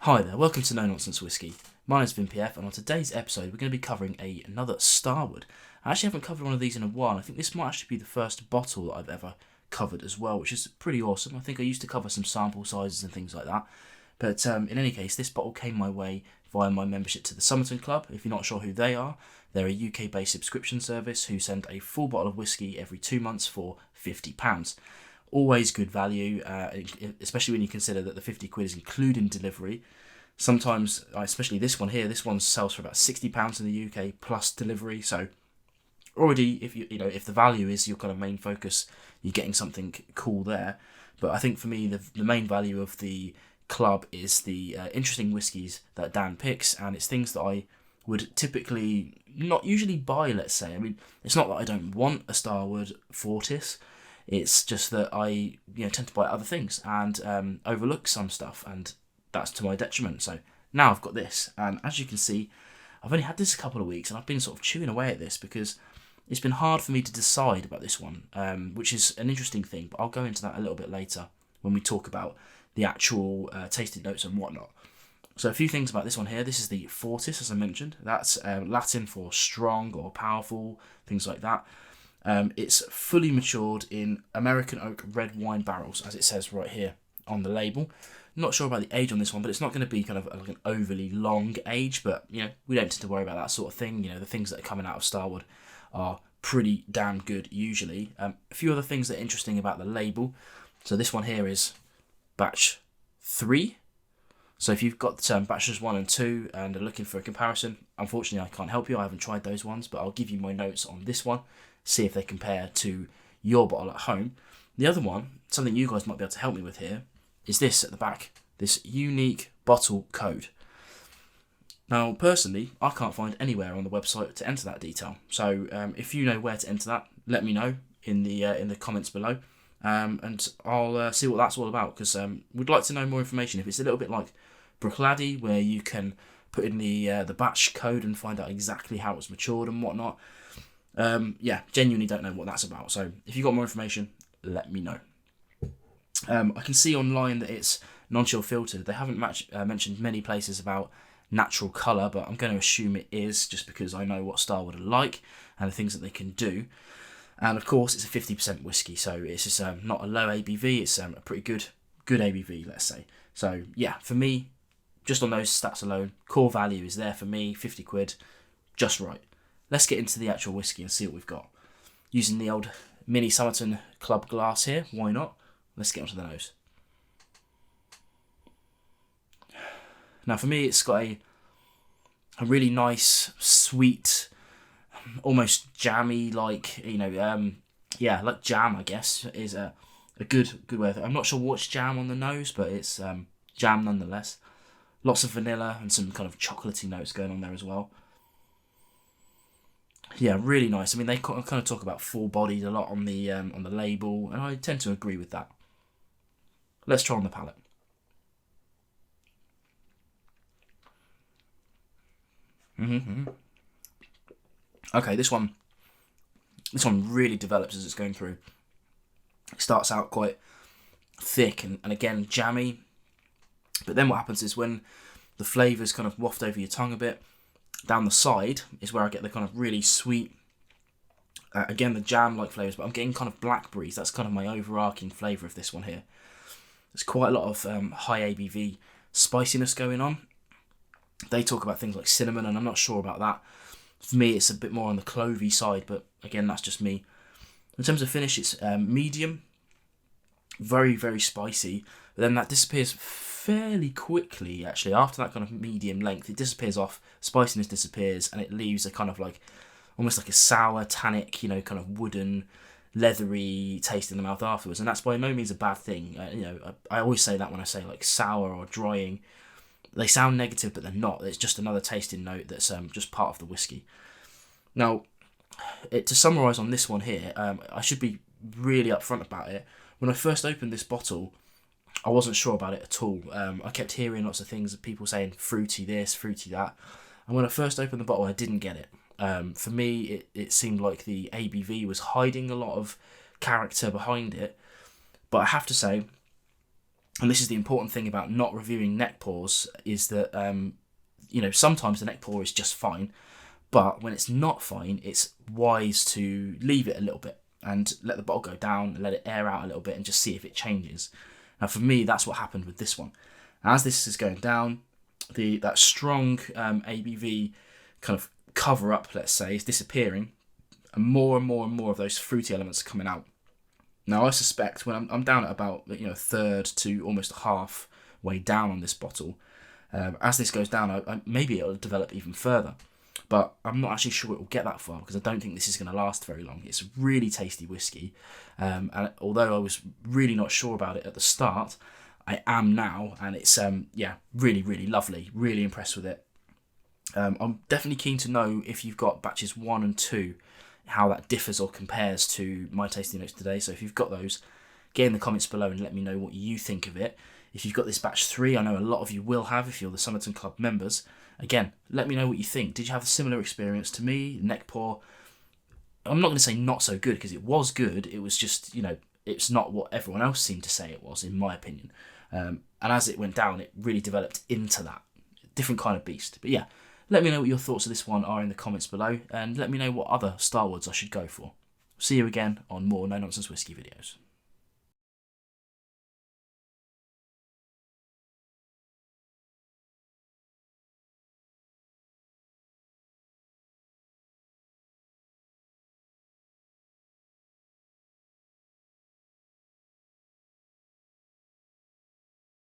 Hi there, welcome to No Nonsense Whisky. My name's VinPF, and on today's episode we're going to be covering another Starward. I actually haven't covered one of these in a while. I think this might actually be the first bottle that I've ever covered as well, which is pretty awesome. I think I used to cover some sample sizes and things like that. But in any case, this bottle came my way via my membership to the Summerton Club. If you're not sure who they are, they're a UK-based subscription service who send a full bottle of whisky every 2 months for £50. Always good value, especially when you consider that the 50 quid is including delivery. Sometimes, especially this one here, this one sells for about £60 in the UK plus delivery. So already, if the value is your kind of main focus, you're getting something cool there. But I think for me, the main value of the club is the interesting whiskies that Dan picks, and it's things that I would typically not usually buy. Let's say, I mean, it's not that I don't want a Starward FORTIS. It's just that I tend to buy other things and overlook some stuff, and that's to my detriment. So now I've got this, and as you can see, I've only had this a couple of weeks, and I've been sort of chewing away at this because it's been hard for me to decide about this one, which is an interesting thing, but I'll go into that a little bit later when we talk about the actual tasting notes and whatnot. So a few things about this one here. This is the Fortis, as I mentioned. That's Latin for strong or powerful, things like that. It's fully matured in American oak red wine barrels, as it says right here on the label. Not sure about the age on this one, but it's not going to be kind of like an overly long age, but we don't tend to worry about that sort of thing. The things that are coming out of Starward are pretty damn good usually. A few other things that are interesting about the label. So this one here is batch 3. So if you've got batches 1 and 2 and are looking for a comparison, unfortunately I can't help you. I haven't tried those ones, but I'll give you my notes on this one. See if they compare to your bottle at home. The other one, something you guys might be able to help me with here, is this at the back, this unique bottle code. Now, personally, I can't find anywhere on the website to enter that detail. So if you know where to enter that, let me know in the comments below, and I'll see what that's all about, because we'd like to know more information. If it's a little bit like Bruichladdich, where you can put in the batch code and find out exactly how it's matured and whatnot. Genuinely don't know what that's about. So if you've got more information, let me know. I can see online that it's non-chill filtered. They haven't mentioned many places about natural colour, but I'm going to assume it is, just because I know what Starward are like and the things that they can do. And of course, it's a 50% whiskey, so it's just not a low ABV. It's a pretty good ABV, let's say. So yeah, for me, just on those stats alone, core value is there for me. 50 quid, just right. Let's get into the actual whiskey and see what we've got. Using the old mini Summerton club glass here, why not? Let's get onto the nose. Now for me, it's got a really nice, sweet, almost jammy, like like jam, I guess, is a good way of it. I'm not sure what's jam on the nose, but it's jam nonetheless. Lots of vanilla and some kind of chocolatey notes going on there as well. Yeah, really nice. I mean, they kind of talk about full-bodied a lot on the label, and I tend to agree with that. Let's try on the palate. Okay, this one really develops as it's going through. It starts out quite thick and again jammy, but then what happens is when the flavours kind of waft over your tongue a bit, down the side is where I get the kind of really sweet, again the jam-like flavours, but I'm getting kind of blackberries. That's kind of my overarching flavour of this one here. There's quite a lot of high ABV spiciness going on. They talk about things like cinnamon, and I'm not sure about that. For me, it's a bit more on the clovey side, but again, that's just me. In terms of finish, it's medium, very, very spicy, but then that disappears fairly quickly, actually. After that kind of medium length, it disappears off, spiciness disappears, and it leaves a kind of like, almost like a sour, tannic, kind of wooden, leathery taste in the mouth afterwards, and that's by no means a bad thing. I always say that when I say like sour or drying. They sound negative, but they're not. It's just another tasting note that's just part of the whiskey. Now, to summarise on this one here, I should be really upfront about it. When I first opened this bottle, I wasn't sure about it at all. I kept hearing lots of things, people saying fruity this, fruity that. And when I first opened the bottle, I didn't get it. For me, it seemed like the ABV was hiding a lot of character behind it. But I have to say, and this is the important thing about not reviewing neck pours, is that sometimes the neck pour is just fine, but when it's not fine, it's wise to leave it a little bit and let the bottle go down and let it air out a little bit and just see if it changes. Now for me, that's what happened with this one. As this is going down, that strong ABV kind of cover up, let's say, is disappearing, and more of those fruity elements are coming out. Now I suspect when I'm down at about a third to almost half way down on this bottle, as this goes down, maybe it'll develop even further. But I'm not actually sure it will get that far because I don't think this is going to last very long. It's a really tasty whiskey, and although I was really not sure about it at the start, I am now, and it's really, really lovely. Really impressed with it. I'm definitely keen to know if you've got batches 1 and 2, how that differs or compares to my tasting notes today. So if you've got those, get in the comments below and let me know what you think of it. If you've got this batch 3, I know a lot of you will have if you're the Summerton Club members. Again, let me know what you think. Did you have a similar experience to me? Neck pour, I'm not going to say not so good because it was good. It was just, it's not what everyone else seemed to say it was, in my opinion. And as it went down, it really developed into that different kind of beast. But yeah, let me know what your thoughts of this one are in the comments below, and let me know what other Starwards I should go for. See you again on more No Nonsense Whiskey videos.